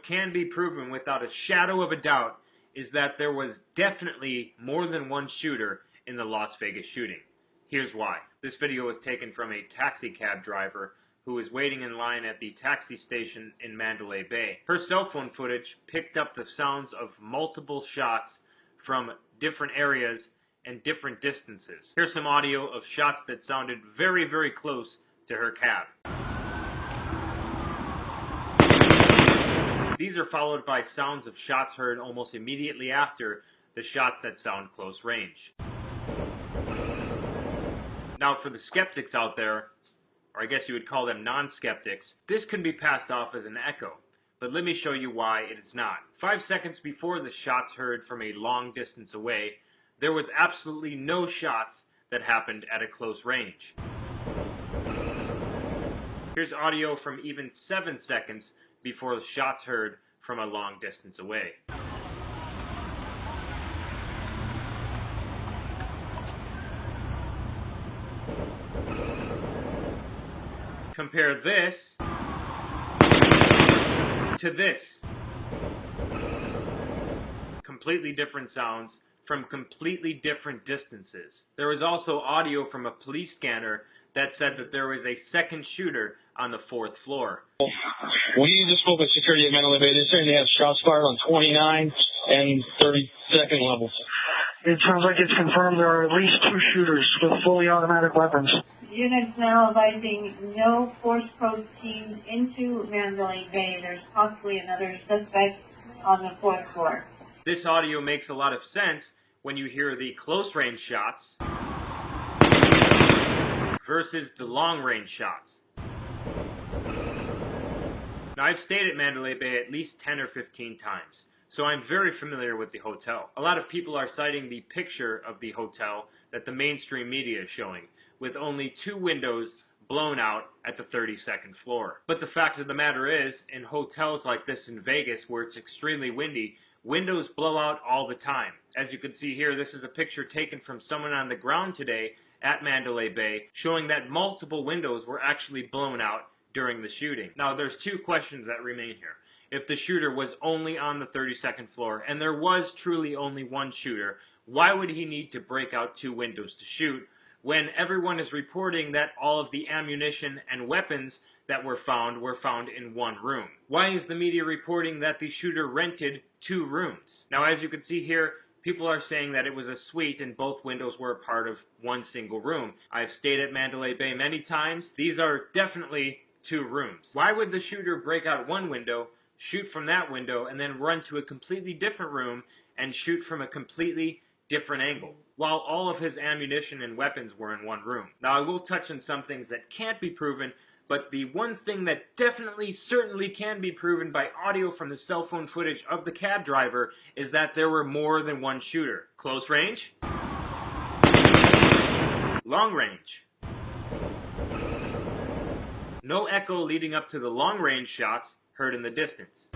Can be proven without a shadow of a doubt is that there was definitely more than one shooter in the Las Vegas shooting. Here's why. This video was taken from a taxi cab driver who was waiting in line at the taxi station in Mandalay Bay. Her cell phone footage picked up the sounds of multiple shots from different areas and different distances. Here's some audio of shots that sounded very, very close to her cab. These are followed by sounds of shots heard almost immediately after the shots that sound close range. Now for the skeptics out there, or I guess you would call them non-skeptics, this can be passed off as an echo. But let me show you why it is not. 5 seconds before the shots heard from a long distance away, there was absolutely no shots that happened at a close range. Here's audio from even 7 seconds before the shots heard from a long distance away. Compare this to this. Completely different sounds from completely different distances. There was also audio from a police scanner that said that there was a second shooter on the 4th floor. We just spoke with security at Mandalay Bay. They're saying they have shots fired on 29 and 32nd levels. It sounds like it's confirmed there are at least 2 shooters with fully automatic weapons. Units now advising no force probe teams into Mandalay Bay. There's possibly another suspect on the 4th floor. This audio makes a lot of sense when you hear the close-range shots versus the long-range shots. Now, I've stayed at Mandalay Bay at least 10 or 15 times, so I'm very familiar with the hotel. A lot of people are citing the picture of the hotel that the mainstream media is showing, with only 2 windows blown out at the 32nd floor. But the fact of the matter is, in hotels like this in Vegas, where it's extremely windy, windows blow out all the time. As you can see here, this is a picture taken from someone on the ground today at Mandalay Bay, showing that multiple windows were actually blown out during the shooting. Now, there's 2 questions that remain here. If the shooter was only on the 32nd floor, and there was truly only one shooter, why would he need to break out 2 windows to shoot, when everyone is reporting that all of the ammunition and weapons that were found in one room? Why is the media reporting that the shooter rented 2 rooms? Now, as you can see here, people are saying that it was a suite and both windows were a part of one single room. I've stayed at Mandalay Bay many times. These are definitely 2 rooms. Why would the shooter break out one window, shoot from that window, and then run to a completely different room and shoot from a completely different angle, while all of his ammunition and weapons were in one room? Now, I will touch on some things that can't be proven, but the one thing that definitely, certainly can be proven by audio from the cell phone footage of the cab driver is that there were more than one shooter. Close range, long range. No echo leading up to the long-range shots heard in the distance.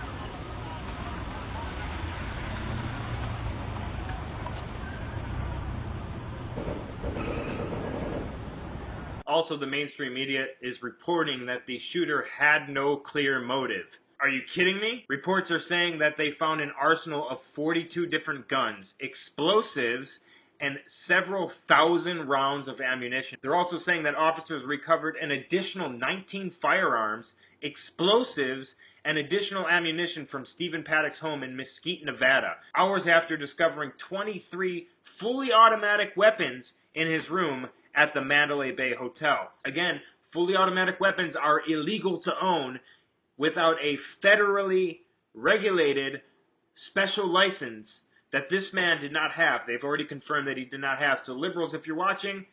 Also, the mainstream media is reporting that the shooter had no clear motive. Are you kidding me? Reports are saying that they found an arsenal of 42 different guns, explosives, and several thousand rounds of ammunition. They're also saying that officers recovered an additional 19 firearms, explosives, and additional ammunition from Stephen Paddock's home in Mesquite, Nevada, hours after discovering 23 fully automatic weapons in his room at the Mandalay Bay Hotel. Again, fully automatic weapons are illegal to own without a federally regulated special license that this man did not have. They've already confirmed that he did not have. So liberals, if you're watching,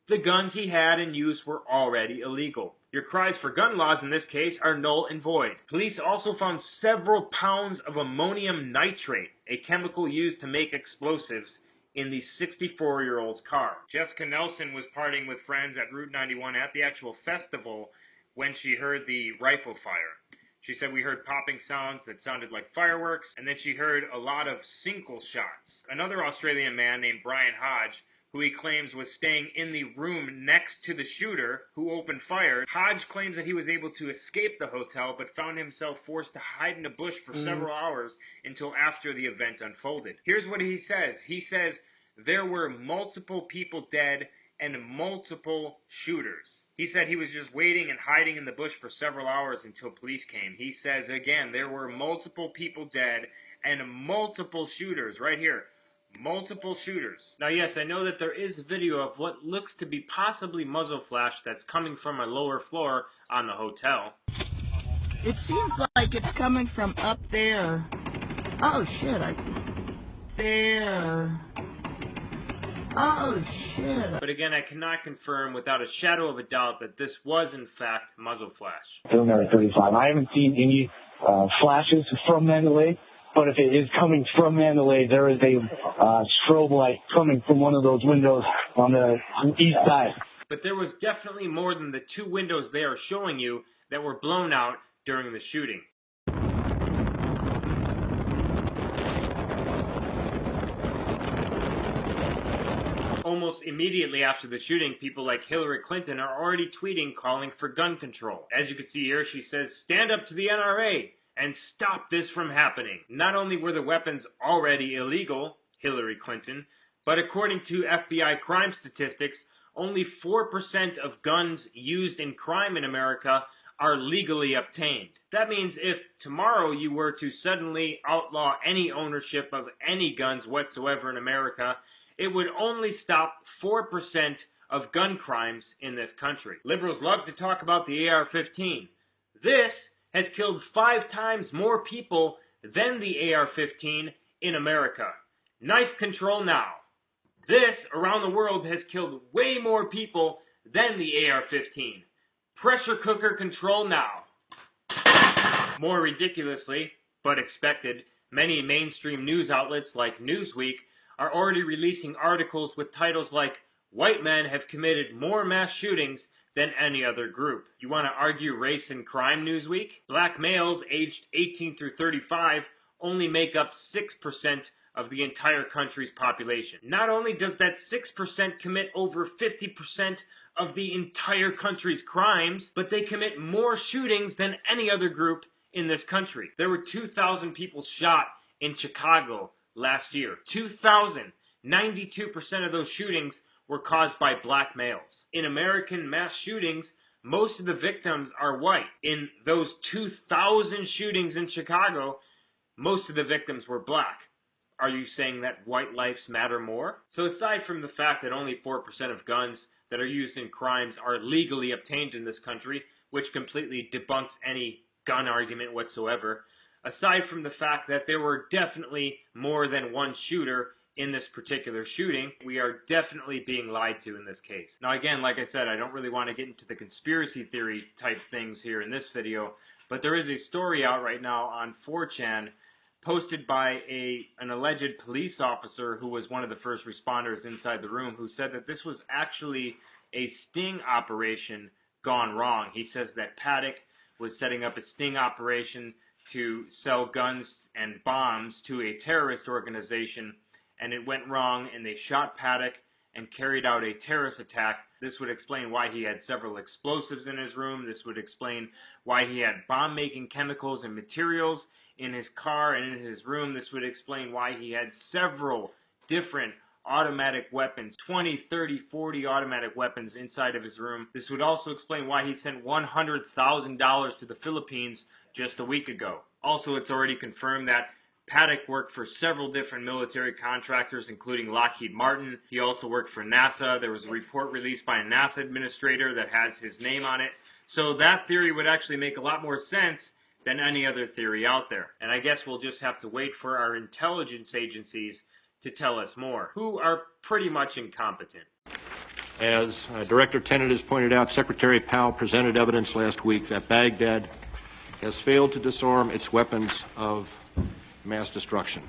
the guns he had and used were already illegal. Your cries for gun laws in this case are null and void. Police also found several pounds of ammonium nitrate, a chemical used to make explosives, in the 64-year-old's car. Jessica Nelson was partying with friends at Route 91 at the actual festival when she heard the rifle fire. She said, "We heard popping sounds that sounded like fireworks, and then she heard a lot of single shots." Another Australian man named Brian Hodge who he claims was staying in the room next to the shooter who opened fire. Hodge claims that he was able to escape the hotel, but found himself forced to hide in a bush for several hours until after the event unfolded. Here's what he says. He says, there were multiple people dead and multiple shooters. He said he was just waiting and hiding in the bush for several hours until police came. He says, again, there were multiple people dead and multiple shooters. Right here. Multiple shooters. Now, yes, I know that there is video of what looks to be possibly muzzle flash that's coming from a lower floor on the hotel. It seems like it's coming from up there. Oh, shit. There. Oh, shit. But again, I cannot confirm without a shadow of a doubt that this was, in fact, muzzle flash. Film there at 35. I haven't seen any flashes from Mandalay, but if it is coming from Mandalay, there is a strobe light coming from one of those windows on the east side. But there was definitely more than the 2 windows they are showing you that were blown out during the shooting. Almost immediately after the shooting, people like Hillary Clinton are already tweeting calling for gun control. As you can see here, she says, stand up to the NRA and stop this from happening. Not only were the weapons already illegal, Hillary Clinton, but according to FBI crime statistics, only 4% of guns used in crime in America are legally obtained. That means if tomorrow you were to suddenly outlaw any ownership of any guns whatsoever in America, it would only stop 4% of gun crimes in this country. Liberals love to talk about the AR-15. This has killed 5 times more people than the AR-15 in America. Knife control now. This, around the world, has killed way more people than the AR-15. Pressure cooker control now. More ridiculously, but expected, many mainstream news outlets like Newsweek are already releasing articles with titles like, white men have committed more mass shootings than any other group. You want to argue race and crime, Newsweek? Black males aged 18 through 35 only make up 6% of the entire country's population. Not only does that 6% commit over 50% of the entire country's crimes, but they commit more shootings than any other group in this country. There were 2,000 people shot in Chicago last year. 2,000. 92% of those shootings were caused by black males. In American mass shootings, most of the victims are white. In those 2,000 shootings in Chicago, most of the victims were black. Are you saying that white lives matter more? So aside from the fact that only 4% of guns that are used in crimes are legally obtained in this country, which completely debunks any gun argument whatsoever, aside from the fact that there were definitely more than one shooter in this particular shooting, we are definitely being lied to in this case. Now again, like I said, I don't really want to get into the conspiracy theory type things here in this video, but there is a story out right now on 4chan posted by an alleged police officer who was one of the first responders inside the room, who said that this was actually a sting operation gone wrong. He says that Paddock was setting up a sting operation to sell guns and bombs to a terrorist organization, and it went wrong, and they shot Paddock and carried out a terrorist attack. This would explain why he had several explosives in his room. This would explain why he had bomb-making chemicals and materials in his car and in his room. This would explain why he had several different automatic weapons, 20, 30, 40 automatic weapons inside of his room. This would also explain why he sent $100,000 to the Philippines just a week ago. Also, it's already confirmed that Paddock worked for several different military contractors, including Lockheed Martin. He also worked for NASA. There was a report released by a NASA administrator that has his name on it. So that theory would actually make a lot more sense than any other theory out there. And I guess we'll just have to wait for our intelligence agencies to tell us more, who are pretty much incompetent. As Director Tenet has pointed out, Secretary Powell presented evidence last week that Baghdad has failed to disarm its weapons of mass destruction.